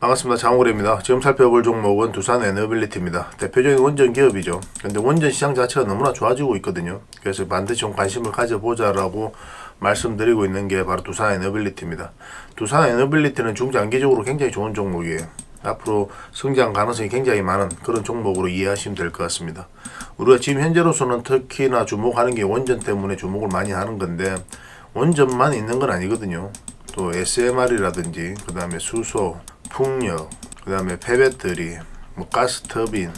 반갑습니다. 장호래입니다. 지금 살펴볼 종목은 두산에너빌리티입니다. 대표적인 원전 기업이죠. 근데 원전 시장 자체가 너무나 좋아지고 있거든요. 그래서 반드시 좀 관심을 가져보자라고 말씀드리고 있는 게 바로 두산에너빌리티입니다. 두산에너빌리티는 중장기적으로 굉장히 좋은 종목이에요. 앞으로 성장 가능성이 굉장히 많은 그런 종목으로 이해하시면 될 것 같습니다. 우리가 지금 현재로서는 특히나 주목하는 게 원전 때문에 주목을 많이 하는 건데, 원전만 있는 건 아니거든요. 또 SMR이라든지 그 다음에 수소, 풍력, 그 다음에 폐배터리, 가스 터빈,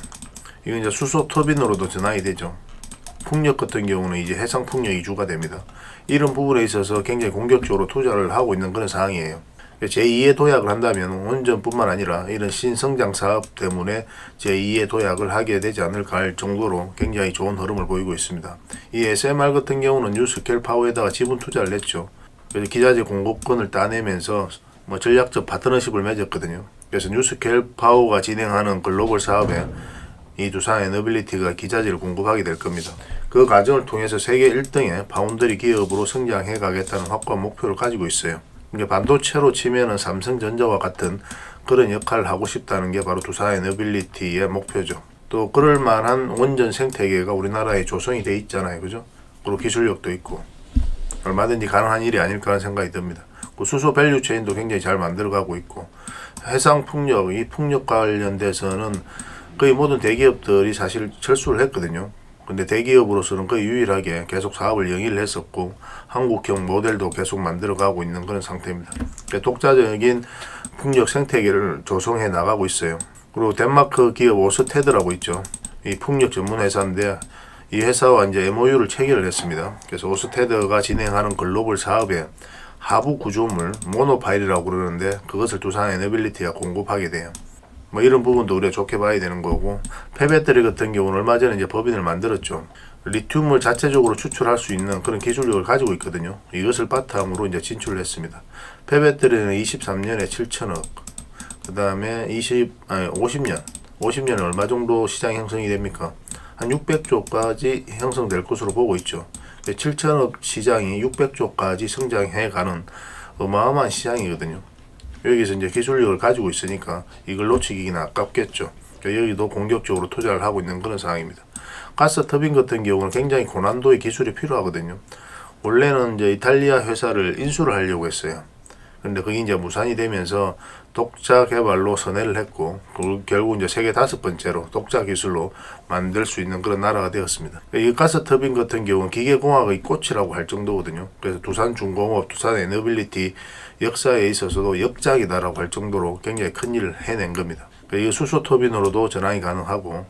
이건 이제 수소 터빈으로도 전환이 되죠. 풍력 같은 경우는 이제 해상 풍력 이주가 됩니다. 이런 부분에 있어서 굉장히 공격적으로 투자를 하고 있는 그런 상황이에요. 제2의 도약을 한다면 원전뿐만 아니라 이런 신성장 사업 때문에 제2의 도약을 하게 되지 않을까 할 정도로 굉장히 좋은 흐름을 보이고 있습니다. 이 SMR 같은 경우는 뉴스케일 파워에다가 지분 투자를 했죠. 그래서 기자재 공급권을 따내면서 전략적 파트너십을 맺었거든요. 그래서 뉴스케일 파워가 진행하는 글로벌 사업에 이 두산에너빌리티가 기자재를 공급하게 될 겁니다. 그 과정을 통해서 세계 1등의 파운드리 기업으로 성장해 가겠다는 확고한 목표를 가지고 있어요. 반도체로 치면은 삼성전자와 같은 그런 역할을 하고 싶다는 게 바로 두산에너빌리티의 목표죠. 또 그럴 만한 원전 생태계가 우리나라에 조성이 돼 있잖아요. 그죠? 그리고 기술력도 있고 얼마든지 가능한 일이 아닐까 하는 생각이 듭니다. 그 수소 밸류 체인도 굉장히 잘 만들어가고 있고, 해상 풍력, 이 풍력 관련돼서는 거의 모든 대기업들이 사실 철수를 했거든요. 근데 대기업으로서는 거의 유일하게 계속 사업을 영위를 했었고, 한국형 모델도 계속 만들어가고 있는 그런 상태입니다. 독자적인 풍력 생태계를 조성해 나가고 있어요. 그리고 덴마크 기업 오스테드라고 있죠. 이 풍력 전문 회사인데, 이 회사와 이제 MOU를 체결을 했습니다. 그래서 오스테드가 진행하는 글로벌 사업에 하부 구조물, 모노파일이라고 그러는데, 그것을 두산에너빌리티가 공급하게 돼요. 이런 부분도 우리가 좋게 봐야 되는 거고, 폐배터리 같은 경우는 얼마 전에 이제 법인을 만들었죠. 리튬을 자체적으로 추출할 수 있는 그런 기술력을 가지고 있거든요. 이것을 바탕으로 이제 진출을 했습니다. 폐배터리는 23년에 7천억, 그 다음에 50년에 얼마 정도 시장 형성이 됩니까? 한 600조까지 형성될 것으로 보고 있죠. 7천억 시장이 600조까지 성장해가는 어마어마한 시장이거든요. 여기서 이제 기술력을 가지고 있으니까 이걸 놓치기는 아깝겠죠. 여기도 공격적으로 투자를 하고 있는 그런 상황입니다. 가스 터빈 같은 경우는 굉장히 고난도의 기술이 필요하거든요. 원래는 이제 이탈리아 회사를 인수를 하려고 했어요. 근데 그게 이제 무산이 되면서 독자 개발로 선회를 했고, 결국 이제 세계 5번째로 독자 기술로 만들 수 있는 그런 나라가 되었습니다. 이 가스 터빈 같은 경우는 기계공학의 꽃이라고 할 정도거든요. 그래서 두산중공업, 두산에너빌리티 역사에 있어서도 역작이다라고 할 정도로 굉장히 큰 일을 해낸 겁니다. 이 수소 터빈으로도 전환이 가능하고,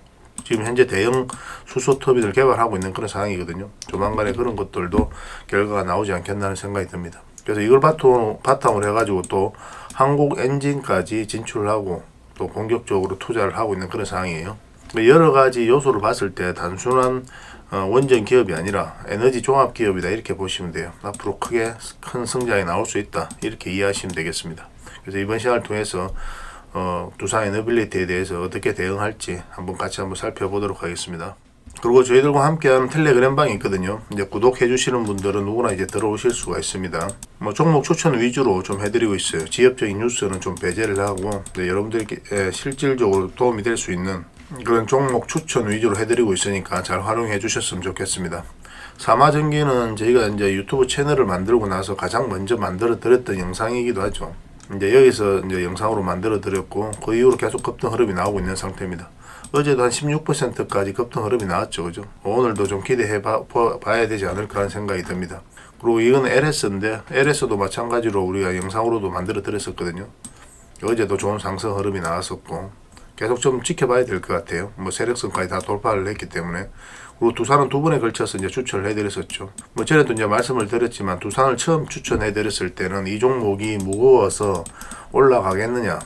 지금 현재 대형 수소 터빈을 개발하고 있는 그런 상황이거든요. 조만간에 그런 것들도 결과가 나오지 않겠나는 생각이 듭니다. 그래서 이걸 바탕으로 해가지고 또 한국 엔진까지 진출하고 또 공격적으로 투자를 하고 있는 그런 상황이에요. 여러 가지 요소를 봤을 때 단순한 원전 기업이 아니라 에너지 종합 기업이다, 이렇게 보시면 돼요. 앞으로 큰 성장이 나올 수 있다, 이렇게 이해하시면 되겠습니다. 그래서 이번 시간을 통해서 두산에너빌리티에 대해서 어떻게 대응할지 같이 한번 살펴보도록 하겠습니다. 그리고 저희들과 함께하는 텔레그램방이 있거든요. 이제 구독해 주시는 분들은 누구나 이제 들어오실 수가 있습니다. 종목 추천 위주로 좀 해드리고 있어요. 지역적인 뉴스는 좀 배제를 하고, 여러분들께 실질적으로 도움이 될 수 있는 그런 종목 추천 위주로 해드리고 있으니까 잘 활용해 주셨으면 좋겠습니다. 사마전기는 저희가 이제 유튜브 채널을 만들고 나서 가장 먼저 만들어 드렸던 영상이기도 하죠. 이제 여기서 이제 영상으로 만들어 드렸고, 그 이후로 계속 급등 흐름이 나오고 있는 상태입니다. 어제도 한 16%까지 급등 흐름이 나왔죠. 그죠? 오늘도 좀 기대해 봐야 되지 않을까 하는 생각이 듭니다. 그리고 이건 LS인데, LS도 마찬가지로 우리가 영상으로도 만들어 드렸었거든요. 어제도 좋은 상승 흐름이 나왔었고, 계속 좀 지켜봐야 될 것 같아요. 세력선까지 다 돌파를 했기 때문에. 그리고 두산은 두 번에 걸쳐서 이제 추천을 해드렸었죠. 전에도 이제 말씀을 드렸지만, 두산을 처음 추천해드렸을 때는 이 종목이 무거워서 올라가겠느냐,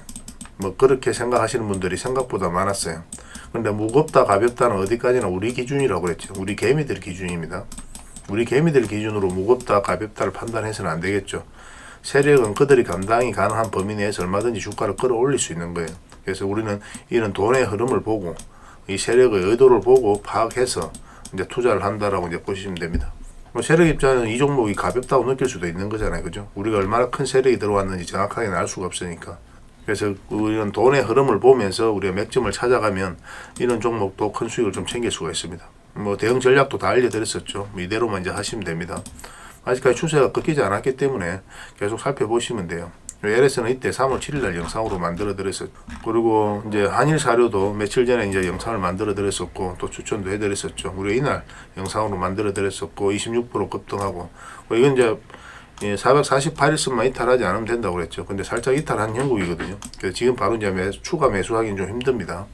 그렇게 생각하시는 분들이 생각보다 많았어요. 근데 무겁다 가볍다는 어디까지나 우리 기준이라고 그랬죠. 우리 개미들 기준입니다. 우리 개미들 기준으로 무겁다 가볍다를 판단해서는 안 되겠죠. 세력은 그들이 감당이 가능한 범위 내에서 얼마든지 주가를 끌어올릴 수 있는 거예요. 그래서 우리는 이런 돈의 흐름을 보고, 이 세력의 의도를 보고 파악해서 이제 투자를 한다라고 이제 보시면 됩니다. 세력 입장에는 이 종목이 가볍다고 느낄 수도 있는 거잖아요. 그죠? 우리가 얼마나 큰 세력이 들어왔는지 정확하게는 알 수가 없으니까. 그래서 이런 돈의 흐름을 보면서 우리가 맥점을 찾아가면 이런 종목도 큰 수익을 좀 챙길 수가 있습니다. 뭐 대응 전략도 다 알려드렸었죠. 이대로만 이제 하시면 됩니다. 아직까지 추세가 꺾이지 않았기 때문에 계속 살펴보시면 돼요. LS는 이때 3월 7일 날 영상으로 만들어 드렸었죠. 그리고 이제 한일 사료도 며칠 전에 이제 영상을 만들어 드렸었고 또 추천도 해 드렸었죠. 우리 이날 영상으로 만들어 드렸었고 26% 급등하고 이건 이제 448일선만 이탈하지 않으면 된다고 그랬죠. 근데 살짝 이탈한 형국이거든요. 그래서 지금 바로 이제 추가 매수하기는 좀 힘듭니다.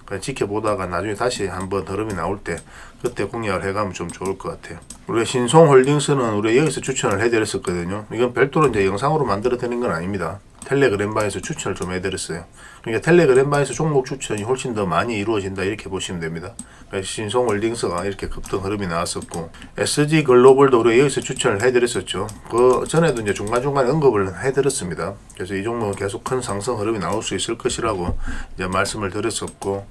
그냥 지켜보다가 나중에 다시 한번 흐름이 나올 때 그때 공략을 해가면 좀 좋을 것 같아요. 우리가 신송홀딩스는 우리가 여기서 추천을 해드렸었거든요. 이건 별도로 이제 영상으로 만들어 드린 건 아닙니다. 텔레그램방에서 추천을 좀 해드렸어요. 그러니까 텔레그램방에서 종목 추천이 훨씬 더 많이 이루어진다 이렇게 보시면 됩니다. 신송홀딩스가 이렇게 급등 흐름이 나왔었고 SG글로벌도 우리가 여기서 추천을 해드렸었죠. 그 전에도 이제 중간중간 언급을 해드렸습니다. 그래서 이 종목은 계속 큰 상승 흐름이 나올 수 있을 것이라고 이제 말씀을 드렸었고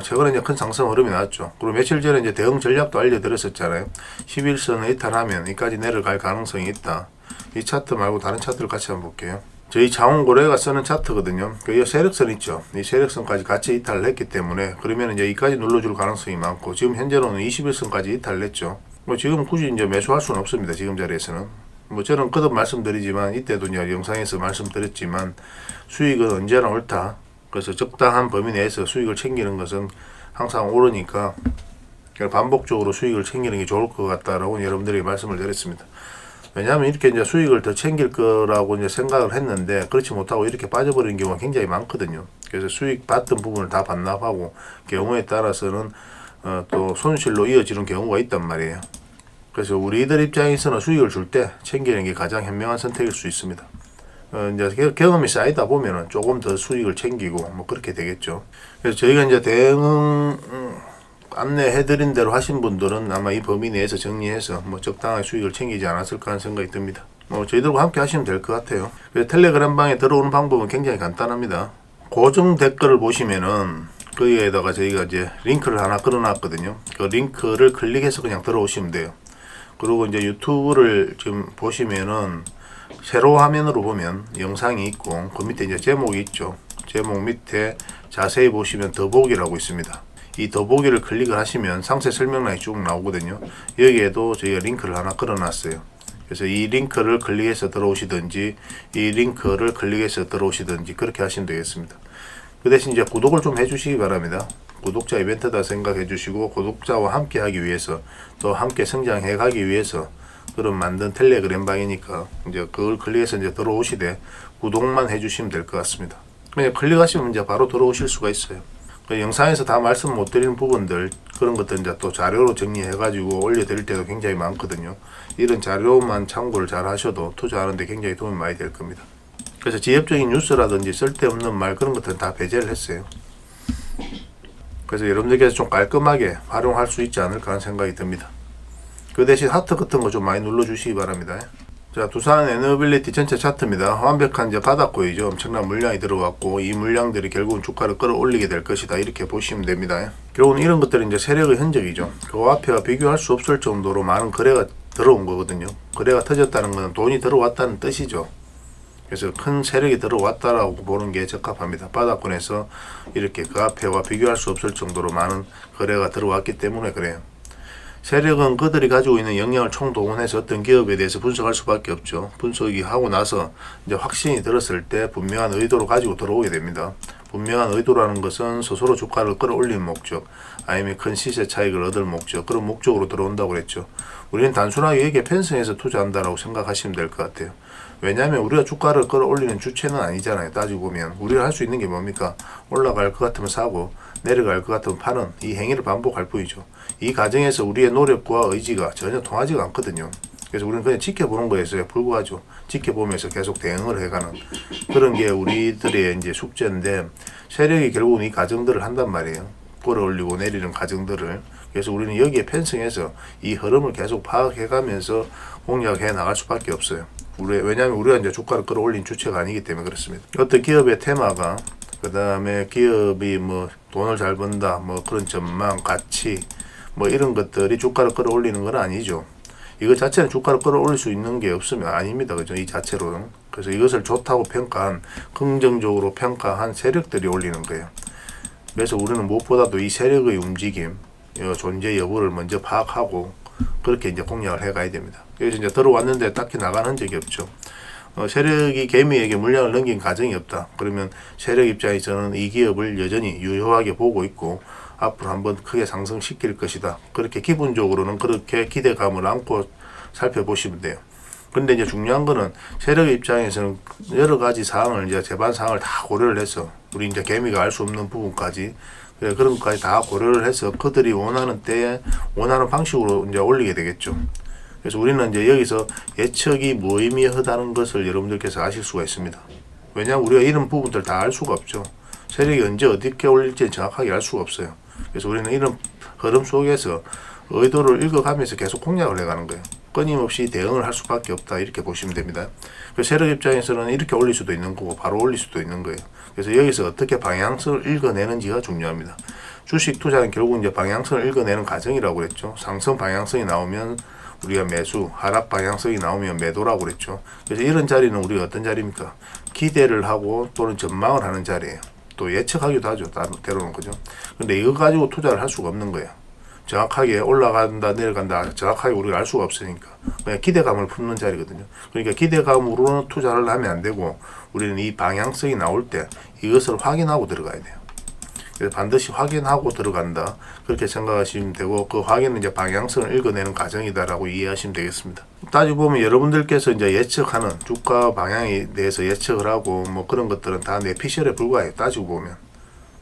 최근에 이제 큰 상승 흐름이 나왔죠. 그리고 며칠 전에 이제 대응 전략도 알려드렸었잖아요. 11선을 이탈하면 이까지 내려갈 가능성이 있다. 이 차트 말고 다른 차트를 같이 한번 볼게요. 저희 자원고래가 쓰는 차트거든요. 이 세력선 있죠. 이 세력선까지 같이 이탈을 했기 때문에 그러면 이제 이까지 눌러줄 가능성이 많고 지금 현재로는 21선까지 이탈을 했죠. 지금 굳이 이제 매수할 수는 없습니다. 지금 자리에서는. 저는 거듭 말씀드리지만 이때도 이제 영상에서 말씀드렸지만 수익은 언제나 옳다. 그래서 적당한 범위 내에서 수익을 챙기는 것은 항상 옳으니까 반복적으로 수익을 챙기는 게 좋을 것 같다라고 여러분들에게 말씀을 드렸습니다. 왜냐하면 이렇게 이제 수익을 더 챙길 거라고 이제 생각을 했는데 그렇지 못하고 이렇게 빠져버리는 경우가 굉장히 많거든요. 그래서 수익 받던 부분을 다 반납하고 경우에 따라서는 또 손실로 이어지는 경우가 있단 말이에요. 그래서 우리들 입장에서는 수익을 줄 때 챙기는 게 가장 현명한 선택일 수 있습니다. 이제 경험이 쌓이다 보면은 조금 더 수익을 챙기고 뭐 그렇게 되겠죠. 그래서 저희가 이제 대응 안내해드린 대로 하신 분들은 아마 이 범위 내에서 정리해서 뭐 적당한 수익을 챙기지 않았을까 하는 생각이 듭니다. 저희들과 함께 하시면 될 것 같아요. 그래서 텔레그램방에 들어오는 방법은 굉장히 간단합니다. 고정 댓글을 보시면은 거기에다가 저희가 이제 링크를 하나 걸어놨거든요. 그 링크를 클릭해서 그냥 들어오시면 돼요. 그리고 이제 유튜브를 지금 보시면은 세로 화면으로 보면 영상이 있고 그 밑에 이제 제목이 있죠. 제목 밑에 자세히 보시면 더보기라고 있습니다. 이 더보기를 클릭을 하시면 상세 설명란이 쭉 나오거든요. 여기에도 저희가 링크를 하나 걸어놨어요. 그래서 이 링크를 클릭해서 들어오시든지 이 링크를 클릭해서 들어오시든지 그렇게 하시면 되겠습니다. 그 대신 이제 구독을 좀 해주시기 바랍니다. 구독자 이벤트다 생각해 주시고 구독자와 함께 하기 위해서 또 함께 성장해 가기 위해서 그런 만든 텔레그램방이니까 이제 그걸 클릭해서 이제 들어오시되 구독만 해주시면 될 것 같습니다. 그냥 클릭하시면 이제 바로 들어오실 수가 있어요. 영상에서 다 말씀 못 드리는 부분들 그런 것들 이제 또 자료로 정리해 가지고 올려드릴 때도 굉장히 많거든요. 이런 자료만 참고를 잘 하셔도 투자하는데 굉장히 도움이 많이 될 겁니다. 그래서 지엽적인 뉴스라든지 쓸데없는 말 그런 것들은 다 배제를 했어요. 그래서 여러분들께서 좀 깔끔하게 활용할 수 있지 않을까 하는 생각이 듭니다. 그 대신 하트 같은 거 좀 많이 눌러주시기 바랍니다. 자, 두산 에너빌리티 전체 차트입니다. 완벽한 이제 바닥고이죠. 엄청난 물량이 들어왔고 이 물량들이 결국은 주가를 끌어올리게 될 것이다. 이렇게 보시면 됩니다. 결국은 이런 것들이 이제 세력의 흔적이죠. 그 앞에와 비교할 수 없을 정도로 많은 거래가 들어온 거거든요. 거래가 터졌다는 것은 돈이 들어왔다는 뜻이죠. 그래서 큰 세력이 들어왔다라고 보는 게 적합합니다. 바닥권에서 이렇게 그 앞에와 비교할 수 없을 정도로 많은 거래가 들어왔기 때문에 그래요. 세력은 그들이 가지고 있는 역량을 총동원해서 어떤 기업에 대해서 분석할 수밖에 없죠. 분석이 하고 나서 이제 확신이 들었을 때 분명한 의도로 가지고 들어오게 됩니다. 분명한 의도라는 것은 스스로 주가를 끌어올리는 목적, 아니면 큰 시세 차익을 얻을 목적, 그런 목적으로 들어온다고 그랬죠. 우리는 단순하게 여기에 편성해서 투자한다라고 생각하시면 될 것 같아요. 왜냐하면 우리가 주가를 끌어올리는 주체는 아니잖아요. 따지고 보면 우리가 할 수 있는 게 뭡니까? 올라갈 것 같으면 사고 내려갈 것 같으면 파는 이 행위를 반복할 뿐이죠. 이 과정에서 우리의 노력과 의지가 전혀 통하지가 않거든요. 그래서 우리는 그냥 지켜보는 거에서 불구하죠. 지켜보면서 계속 대응을 해가는 그런 게 우리들의 이제 숙제인데 세력이 결국은 이 과정들을 한단 말이에요. 끌어올리고 내리는 과정들을. 그래서 우리는 여기에 편성해서 이 흐름을 계속 파악해가면서 공략해 나갈 수밖에 없어요. 왜냐하면 우리가 이제 주가를 끌어올린 주체가 아니기 때문에 그렇습니다. 어떤 기업의 테마가 그 다음에 기업이 뭐 돈을 잘 번다 뭐 그런 전망 가치 뭐 이런 것들이 주가를 끌어올리는 건 아니죠. 이거 자체는 주가를 끌어올릴 수 있는 게 없으면 아닙니다. 그죠? 이 자체로는. 그래서 이것을 좋다고 평가한, 긍정적으로 평가한 세력들이 올리는 거예요. 그래서 우리는 무엇보다도 이 세력의 움직임, 존재 여부를 먼저 파악하고 그렇게 이제 공략을 해 가야 됩니다. 여기서 이제 들어왔는데 딱히 나간 흔적이 없죠. 세력이 개미에게 물량을 넘긴 가정이 없다. 그러면 세력 입장에서는 이 기업을 여전히 유효하게 보고 있고 앞으로 한번 크게 상승시킬 것이다. 그렇게 기본적으로는 그렇게 기대감을 안고 살펴보시면 돼요. 근데 이제 중요한 거는 세력 입장에서는 여러 가지 사항을 이제 재반 사항을 다 고려를 해서 우리 이제 개미가 알 수 없는 부분까지 그런 것까지 다 고려를 해서 그들이 원하는 때에 원하는 방식으로 이제 올리게 되겠죠. 그래서 우리는 이제 여기서 예측이 무의미하다는 것을 여러분들께서 아실 수가 있습니다. 왜냐하면 우리가 이런 부분들 다 알 수가 없죠. 세력이 언제 어떻게 올릴지 정확하게 알 수가 없어요. 그래서 우리는 이런 흐름 속에서 의도를 읽어가면서 계속 공략을 해가는 거예요. 끊임없이 대응을 할 수밖에 없다 이렇게 보시면 됩니다. 세력 입장에서는 이렇게 올릴 수도 있는 거고 바로 올릴 수도 있는 거예요. 그래서 여기서 어떻게 방향성을 읽어내는지가 중요합니다. 주식 투자는 결국 이제 방향성을 읽어내는 과정이라고 그랬죠. 상승 방향성이 나오면 우리가 매수, 하락 방향성이 나오면 매도라고 그랬죠. 그래서 이런 자리는 우리가 어떤 자리입니까? 기대를 하고 또는 전망을 하는 자리예요. 또 예측하기도 하죠. 때로는 그죠. 근데 이거 가지고 투자를 할 수가 없는 거예요. 정확하게 올라간다 내려간다 정확하게 우리가 알 수가 없으니까 그냥 기대감을 품는 자리거든요. 그러니까 기대감으로는 투자를 하면 안 되고 우리는 이 방향성이 나올 때 이것을 확인하고 들어가야 돼요. 그래서 반드시 확인하고 들어간다 그렇게 생각하시면 되고 그 확인은 이제 방향성을 읽어내는 과정이다라고 이해하시면 되겠습니다. 따지고 보면 여러분들께서 이제 예측하는 주가 방향에 대해서 예측을 하고 뭐 그런 것들은 다 뇌피셜에 불과해요. 따지고 보면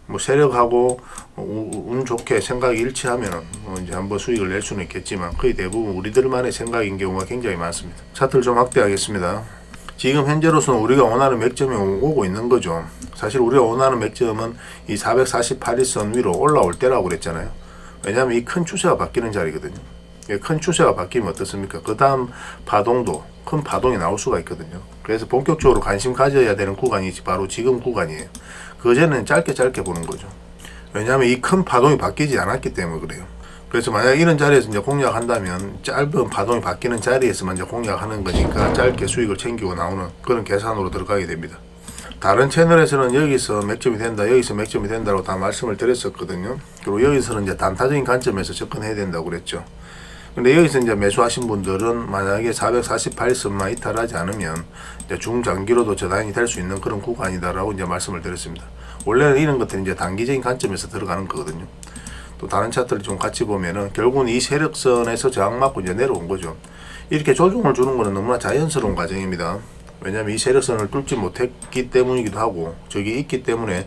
뭐 세력하고 운 좋게 생각이 일치하면 이제 한번 수익을 낼 수는 있겠지만 거의 대부분 우리들만의 생각인 경우가 굉장히 많습니다. 차트를 좀 확대하겠습니다. 지금 현재로서는 우리가 원하는 맥점이 오고 있는 거죠. 사실 우리가 원하는 맥점은 이 448일선 위로 올라올 때라고 그랬잖아요. 왜냐하면 이 큰 추세가 바뀌는 자리거든요. 큰 추세가 바뀌면 어떻습니까? 그 다음 파동도 큰 파동이 나올 수가 있거든요. 그래서 본격적으로 관심 가져야 되는 구간이 바로 지금 구간이에요. 그전에는 짧게 보는 거죠. 왜냐하면 이 큰 파동이 바뀌지 않았기 때문에 그래요. 그래서 만약 이런 자리에서 이제 공략한다면 짧은 파동이 바뀌는 자리에서만 이제 공략하는 거니까 짧게 수익을 챙기고 나오는 그런 계산으로 들어가게 됩니다. 다른 채널에서는 여기서 맥점이 된다, 여기서 맥점이 된다고 다 말씀을 드렸었거든요. 그리고 여기서는 이제 단타적인 관점에서 접근해야 된다고 그랬죠. 근데 여기서 이제 매수하신 분들은 만약에 448선만 이탈하지 않으면 이제 중장기로도 저단이 될 수 있는 그런 구간이다라고 이제 말씀을 드렸습니다. 원래는 이런 것들은 이제 단기적인 관점에서 들어가는 거거든요. 또 다른 차트를 좀 같이 보면은 결국은 이 세력선에서 저항받고 이제 내려온 거죠. 이렇게 조정을 주는 거는 너무나 자연스러운 과정입니다. 왜냐하면 이 세력선을 뚫지 못했기 때문이기도 하고 저기 있기 때문에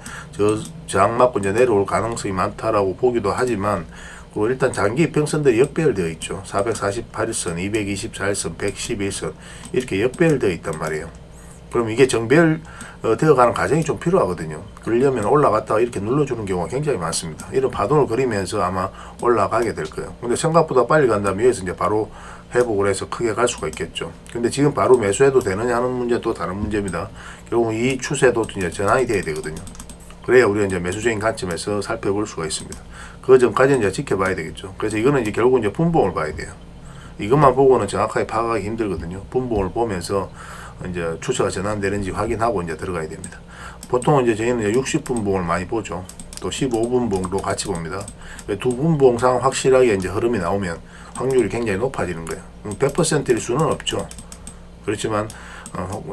저항받고 이제 내려올 가능성이 많다라고 보기도 하지만 그리고 일단 장기 이평선들이 역배열되어 있죠. 448일선, 224일선, 111선 이렇게 역배열되어 있단 말이에요. 그럼 이게 정배열 되어가는 과정이 좀 필요하거든요. 그러려면 올라갔다가 이렇게 눌러주는 경우가 굉장히 많습니다. 이런 파동을 그리면서 아마 올라가게 될 거예요. 근데 생각보다 빨리 간다면 여기서 이제 바로 회복을 해서 크게 갈 수가 있겠죠. 근데 지금 바로 매수해도 되느냐 하는 문제 또 다른 문제입니다. 결국 이 추세도 이제 전환이 돼야 되거든요. 그래야 우리가 이제 매수적인 관점에서 살펴볼 수가 있습니다. 그 전까지는 이제 지켜봐야 되겠죠. 그래서 이거는 이제 결국 이제 분봉을 봐야 돼요. 이것만 보고는 정확하게 파악하기 힘들거든요. 분봉을 보면서 이제 추세가 전환되는지 확인하고 이제 들어가야 됩니다. 보통 이제 저희는 60분봉을 많이 보죠. 또 15분봉도 같이 봅니다. 두 분봉상 확실하게 이제 흐름이 나오면 확률이 굉장히 높아지는 거예요. 100%일 수는 없죠. 그렇지만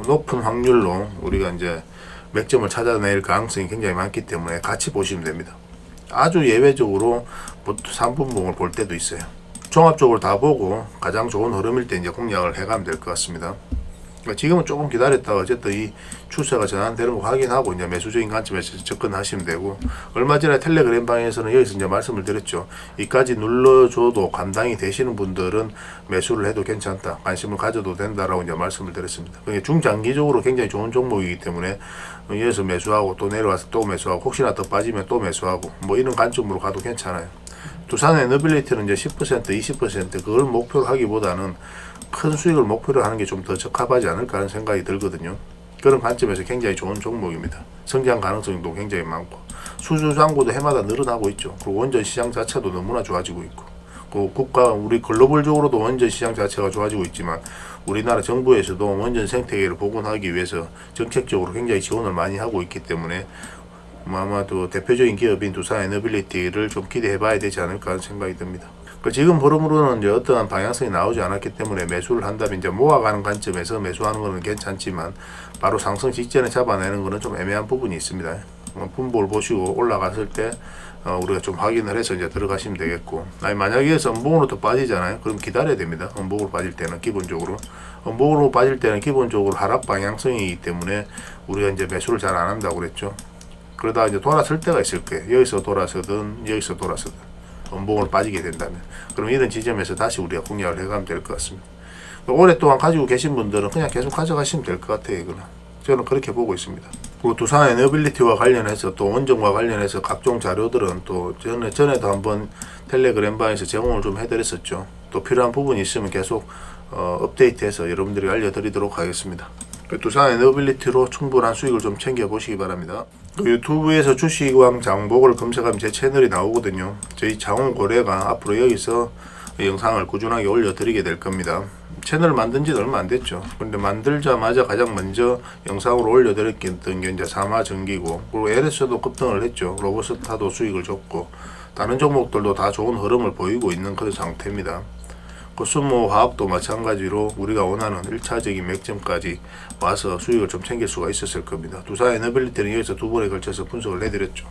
높은 확률로 우리가 이제 맥점을 찾아낼 가능성이 굉장히 많기 때문에 같이 보시면 됩니다. 아주 예외적으로 3분봉을 볼 때도 있어요. 종합적으로 다 보고 가장 좋은 흐름일 때 이제 공략을 해가면 될 것 같습니다. 그러니까 지금은 조금 기다렸다가 어쨌든 이 추세가 전환되는 거 확인하고 이제 매수적인 관점에서 접근하시면 되고, 얼마 전에 텔레그램 방에서는 여기서 이제 말씀을 드렸죠. 이까지 눌러줘도 감당이 되시는 분들은 매수를 해도 괜찮다, 관심을 가져도 된다라고 이제 말씀을 드렸습니다. 그러니까 중장기적으로 굉장히 좋은 종목이기 때문에 여기서 매수하고 또 내려와서 또 매수하고 혹시나 더 빠지면 또 매수하고 뭐 이런 관점으로 가도 괜찮아요. 두산의 너빌리티는 이제 10% 20% 그걸 목표로 하기보다는 큰 수익을 목표로 하는 게 좀 더 적합하지 않을까 하는 생각이 들거든요. 그런 관점에서 굉장히 좋은 종목입니다. 성장 가능성도 굉장히 많고 수주 잔고도 해마다 늘어나고 있죠. 그리고 원전 시장 자체도 너무나 좋아지고 있고 그 국가 우리 글로벌적으로도 원전 시장 자체가 좋아지고 있지만 우리나라 정부에서도 원전 생태계를 복원하기 위해서 정책적으로 굉장히 지원을 많이 하고 있기 때문에 아마도 대표적인 기업인 두산 에너빌리티를 좀 기대해 봐야 되지 않을까 하는 생각이 듭니다. 지금 흐름으로는 이제 어떠한 방향성이 나오지 않았기 때문에 매수를 한다면 이제 모아가는 관점에서 매수하는 것은 괜찮지만 바로 상승 직전에 잡아내는 것은 좀 애매한 부분이 있습니다. 분봉을 보시고 올라갔을 때 우리가 좀 확인을 해서 이제 들어가시면 되겠고, 아니 만약에 여기서 음봉으로 또 빠지잖아요. 그럼 기다려야 됩니다. 음봉으로 빠질 때는 기본적으로 빠질 때는 기본적으로 하락 방향성이기 때문에 우리가 이제 매수를 잘 안 한다고 그랬죠. 그러다 이제 돌아설 때가 있을 거예요. 여기서 돌아서든 여기서 돌아서든 음봉으로 빠지게 된다면, 그럼 이런 지점에서 다시 우리가 공략을 해가면 될 것 같습니다. 오랫동안 가지고 계신 분들은 그냥 계속 가져가시면 될 것 같아요. 이거는 저는 그렇게 보고 있습니다. 그리고 두산 에너빌리티와 관련해서 또 원전과 관련해서 각종 자료들은 또 전에도 한번 텔레그램방에서 제공을 좀 해드렸었죠. 또 필요한 부분이 있으면 계속 업데이트해서 여러분들이 알려드리도록 하겠습니다. 두산 에너빌리티로 충분한 수익을 좀 챙겨 보시기 바랍니다. 유튜브에서 주식왕 장복을 검색하면 제 채널이 나오거든요. 저희 장원고래가 앞으로 여기서 영상을 꾸준하게 올려드리게 될 겁니다. 채널 만든 지는 얼마 안 됐죠. 근데 만들자마자 가장 먼저 영상으로 올려드렸던 게 이제 사마전기고, 그리고 LS도 급등을 했죠. 로버스타도 수익을 줬고, 다른 종목들도 다 좋은 흐름을 보이고 있는 그런 상태입니다. 코스모화학도 마찬가지로 우리가 원하는 1차적인 맥점까지 와서 수익을 좀 챙길 수가 있었을 겁니다. 두산 에너빌리티는 여기서 두 번에 걸쳐서 분석을 해드렸죠.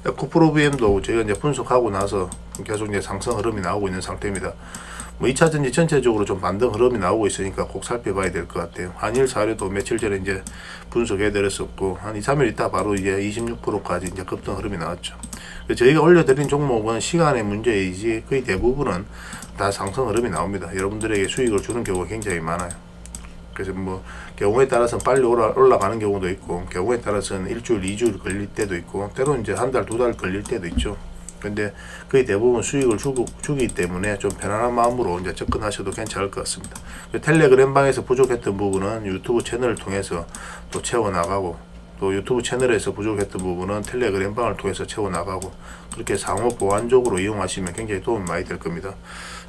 에코프로비엠도 저희가 이제 분석하고 나서 계속 이제 상승 흐름이 나오고 있는 상태입니다. 2차전지 전체적으로 좀 반등 흐름이 나오고 있으니까 꼭 살펴봐야 될 것 같아요. 한일 사료도 며칠 전에 이제 분석해드렸었고, 한 2, 3일 있다 바로 이제 26%까지 이제 급등 흐름이 나왔죠. 저희가 올려드린 종목은 시간의 문제이지 거의 대부분은 다 상승 흐름이 나옵니다. 여러분들에게 수익을 주는 경우가 굉장히 많아요. 그래서 경우에 따라서는 빨리 올라가는 경우도 있고, 경우에 따라서는 일주일, 2주일 걸릴 때도 있고, 때로는 이제 한 달, 2달 걸릴 때도 있죠. 근데 거의 대부분 수익을 주기 때문에 좀 편안한 마음으로 이제 접근하셔도 괜찮을 것 같습니다. 텔레그램방에서 부족했던 부분은 유튜브 채널을 통해서 또 채워나가고, 또 유튜브 채널에서 부족했던 부분은 텔레그램방을 통해서 채워나가고, 그렇게 상호 보완적으로 이용하시면 굉장히 도움이 많이 될 겁니다.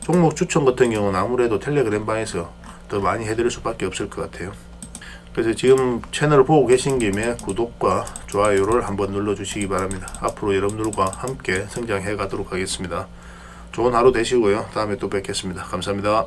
종목 추천 같은 경우는 아무래도 텔레그램방에서 더 많이 해드릴 수밖에 없을 것 같아요. 그래서 지금 채널을 보고 계신 김에 구독과 좋아요를 한번 눌러주시기 바랍니다. 앞으로 여러분들과 함께 성장해 가도록 하겠습니다. 좋은 하루 되시고요. 다음에 또 뵙겠습니다. 감사합니다.